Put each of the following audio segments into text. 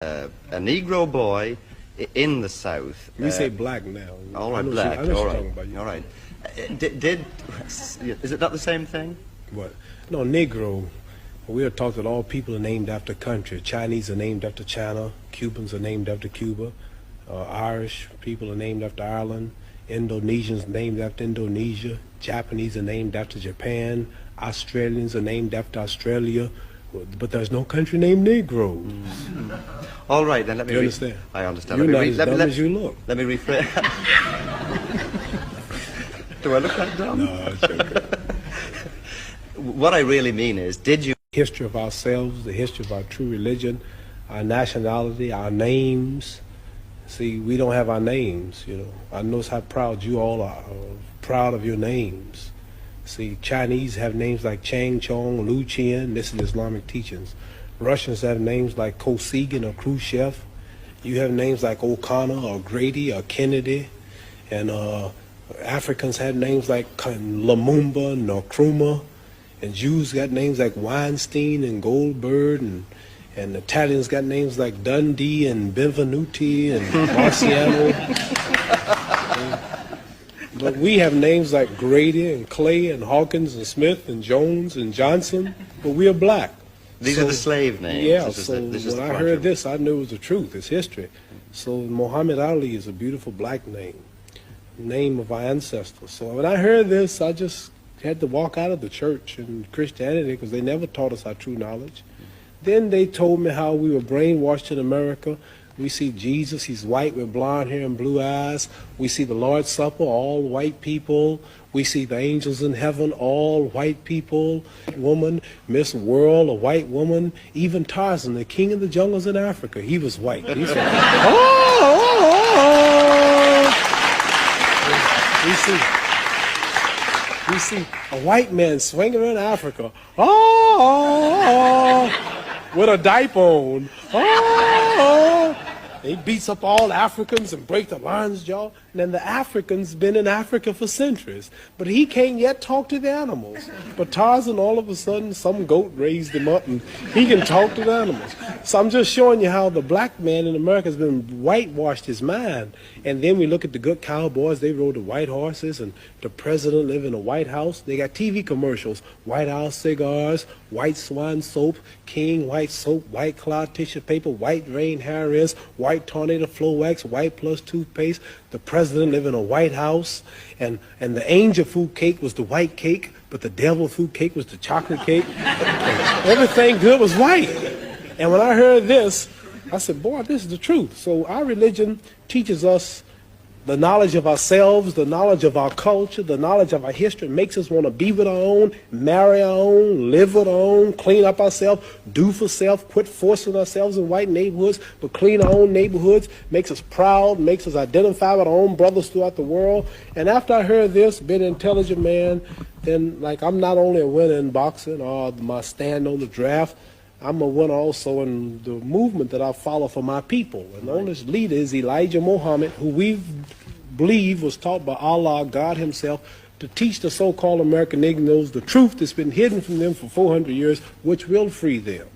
a Negro boy in the South. We say black now. All right, black. All right, all right. Is it not the same thing? What? No, Negro. We are taught that all people are named after country. Chinese are named after China. Cubans are named after Cuba. Irish people are named after Ireland. Indonesians named after Indonesia. Japanese are named after Japan. Australians are named after Australia. But there's no country named Negro. Mm. All right, then let me... You understand? I understand. You're not as dumb as you look. Let me rephrase... Do I look that dumb? No, it's okay. What I really mean is, did you... History of ourselves, the history of our true religion, our nationality, our names. See, we don't have our names, you know. I notice how proud you all are, proud of your names. See, Chinese have names like Chang Chong, Lu Qian. This is Islamic teachings. Russians have names like Kosygin or Khrushchev. You have names like O'Connor or Grady or Kennedy. And Africans have names like Lumumba, Nkrumah. And Jews got names like Weinstein and Goldberg. And Italians got names like Dundee and Benvenuti and Marciano. But we have names like Grady and Clay and Hawkins and Smith and Jones and Johnson, but we are black. These are the slave names. Yeah, when I heard this, I knew it was the truth. It's history. So Mohammed Ali is a beautiful black name of our ancestors. So when I heard this, I just had to walk out of the church and Christianity because they never taught us our true knowledge. Then they told me how we were brainwashed in America. We see Jesus, he's white with blonde hair and blue eyes. We see the Lord's Supper, all white people. We see the angels in heaven, all white people. Woman, Miss World, a white woman. Even Tarzan, the king of the jungles in Africa, he was white. He said, We see a white man swinging around Africa, with a diaper on. He beats up all Africans and breaks the lion's jaw. And then the Africans been in Africa for centuries. But he can't yet talk to the animals. But Tarzan, all of a sudden, some goat raised him up and he can talk to the animals. So I'm just showing you how the black man in America has been whitewashed his mind. And then we look at the good cowboys. They rode the white horses and the president lived in a White House. They got TV commercials, White House cigars, White Swan soap, King White soap, White Cloud tissue paper, White Rain hair rinse, White Tornado Flow Wax, White Plus toothpaste. The president lived in a White House, and the angel food cake was the white cake, but the devil food cake was the chocolate cake. Everything good was white. And when I heard this, I said, boy, this is the truth. So our religion teaches us the knowledge of ourselves, the knowledge of our culture, the knowledge of our history, makes us want to be with our own, marry our own, live with our own, clean up ourselves, do for self, quit forcing ourselves in white neighborhoods, but clean our own neighborhoods, makes us proud, makes us identify with our own brothers throughout the world. And after I heard this, being an intelligent man, then like I'm not only a winner in boxing or my stand on the draft, I'm a winner also in the movement that I follow for my people. And the only leader is Elijah Muhammad, who we believe was taught by Allah, God himself, to teach the so-called American Negroes the truth that's been hidden from them for 400 years, which will free them.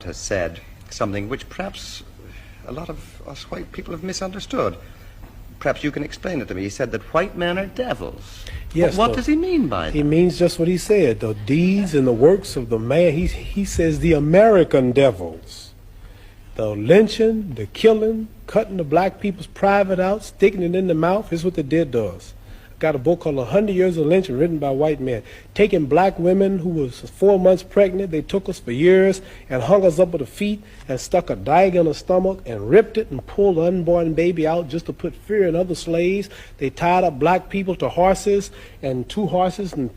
Has said something which perhaps a lot of us white people have misunderstood. Perhaps you can explain it to me. He said that white men are devils. Yes. What does he mean by that? He means just what he said, the deeds and the works of the man. He says the American devils. The lynching, the killing, cutting the black people's private out, sticking it in the mouth, is what they did to us. Got a book called 100 Years of Lynching written by white men. Taking black women who was 4 months pregnant, they took us for years and hung us up with the feet and stuck a dagger in the stomach and ripped it and pulled the unborn baby out just to put fear in other slaves. They tied up black people to horses and 2 horses and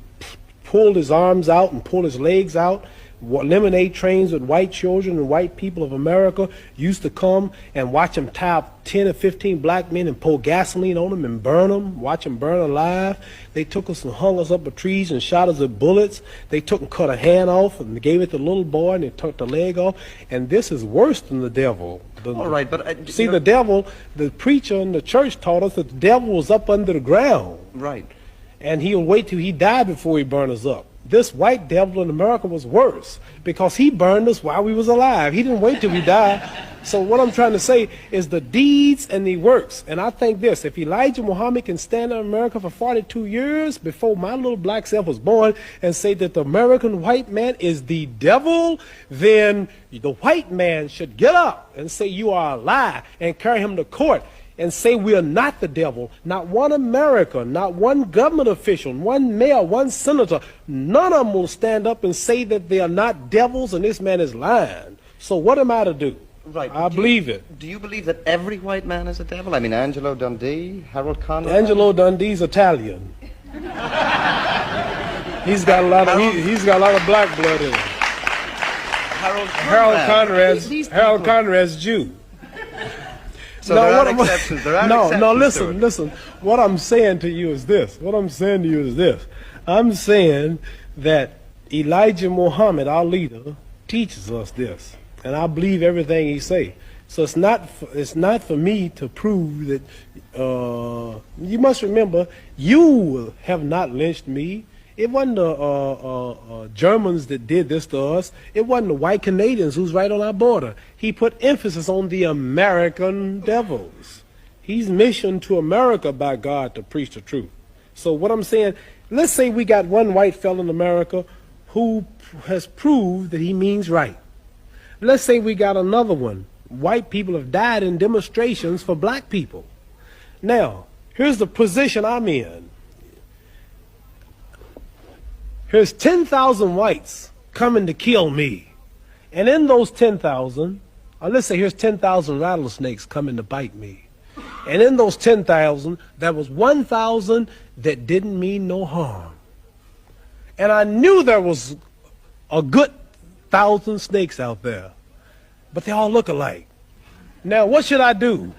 pulled his arms out and pulled his legs out. Lemonade trains with white children and white people of America used to come and watch them tie up 10 or 15 black men and pour gasoline on them and burn them, watch them burn alive. They took us and hung us up with trees and shot us with bullets. They took and cut a hand off and gave it to the little boy and they took the leg off. And this is worse than the devil. All right, but... see, the devil, the preacher in the church taught us that the devil was up under the ground. Right. And he'll wait till he died before he burn us up. this white devil in America was worse because he burned us while we was alive. He didn't wait till we died. So what I'm trying to say is the deeds and the works. And I think this, if Elijah Muhammad can stand in America for 42 years before my little black self was born and say that the American white man is the devil, then the white man should get up and say you are a lie and carry him to court and say we are not the devil. Not one American, not one government official, one mayor, one senator, none of them will stand up and say that they are not devils and this man is lying. So what am I to do? Right. I believe it. Do you believe that every white man is a devil? I mean, Angelo Dundee, Harold Conrad? Angelo Dundee's Italian. He's got a lot of black blood in him. Harold Conrad's Jew. So no, there are exceptions. There are exceptions. Listen. What I'm saying to you is this. I'm saying that Elijah Muhammad, our leader, teaches us this. And I believe everything he say. So it's not for me to prove that. You must remember, you have not lynched me. It wasn't the Germans that did this to us. It wasn't the white Canadians who's right on our border. He put emphasis on the American devils. He's missioned to America by God to preach the truth. So what I'm saying, let's say we got one white fellow in America who has proved that he means right. Let's say we got another one. White people have died in demonstrations for black people. Now, here's the position I'm in. Here's 10,000 whites coming to kill me. And in those 10,000, or let's say here's 10,000 rattlesnakes coming to bite me. And in those 10,000, there was 1,000 that didn't mean no harm. And I knew there was a good 1,000 snakes out there, but they all look alike. Now, what should I do?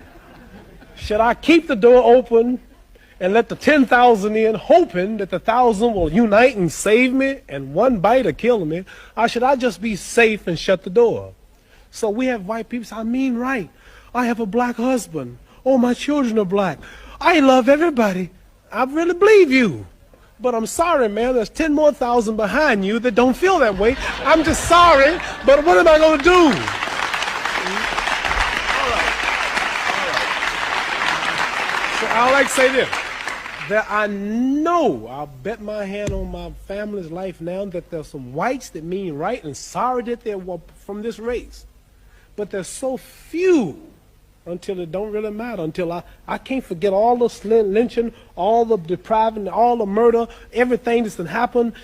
Should I keep the door open and let the 10,000 in, hoping that the 1,000 will unite and save me and one bite will kill me? Or should I just be safe and shut the door? So we have white people say, I mean right. I have a black husband. Oh, my children are black. I love everybody. I really believe you. But I'm sorry, man, there's 10 more thousand behind you that don't feel that way. I'm just sorry, but what am I going to do? So I like to say this, that I know, I'll bet my hand on my family's life now, that there's some whites that mean right and sorry that they're from this race. But there's so few until it don't really matter, until I can't forget all the lynching, all the depriving, all the murder, everything that's happened,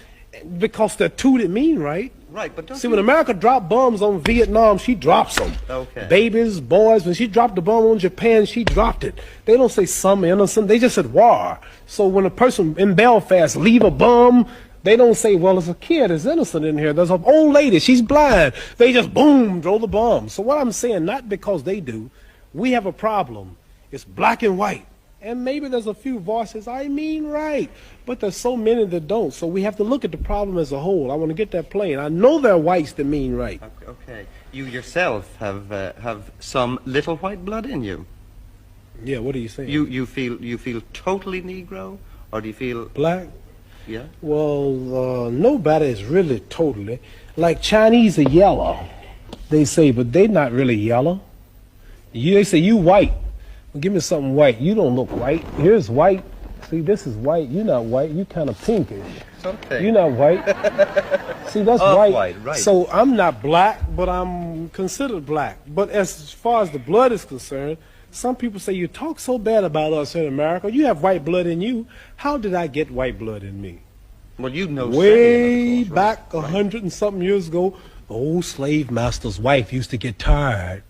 because there are two that mean right. Right, but don't see, when America dropped bombs on Vietnam, she drops them. Okay. Babies, boys, when she dropped the bomb on Japan, she dropped it. They don't say some innocent, they just said war. So when a person in Belfast leave a bomb, they don't say, well, there's a kid that's innocent in here. There's an old lady, she's blind. They just, boom, throw the bomb. So what I'm saying, not because they do, we have a problem. It's black and white. And maybe there's a few voices, I mean right. But there's so many that don't. So we have to look at the problem as a whole. I want to get that plain. I know there are whites that mean right. Okay. You yourself have some little white blood in you. Yeah, what are you saying? You feel totally Negro? Or do you feel... Black? Yeah. Well, nobody is really totally. Like Chinese are yellow, they say, but they're not really yellow. They say, you white. Well, give me something white. You don't look white. Here's white. See, this is white. You're not white. You kind of pinkish. Okay. You're not white. See, that's white. Right. So I'm not black, but I'm considered black. But as far as the blood is concerned, some people say, you talk so bad about us in America. You have white blood in you. How did I get white blood in me? Well, you know, way back 100 and something years ago, the old slave master's wife used to get tired.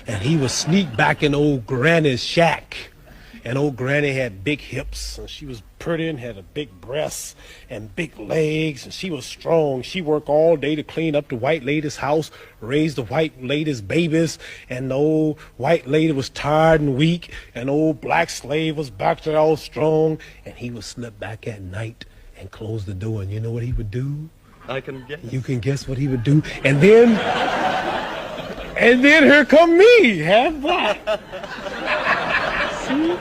And he would sneak back in old Granny's shack. And old Granny had big hips, and she was pretty and had a big breasts and big legs, and she was strong. She worked all day to clean up the white lady's house, raise the white lady's babies, and the old white lady was tired and weak, and the old black slave was back there all strong, and he would slip back at night and close the door, and you know what he would do? I can guess. You can guess what he would do. And then here come me, half black. See?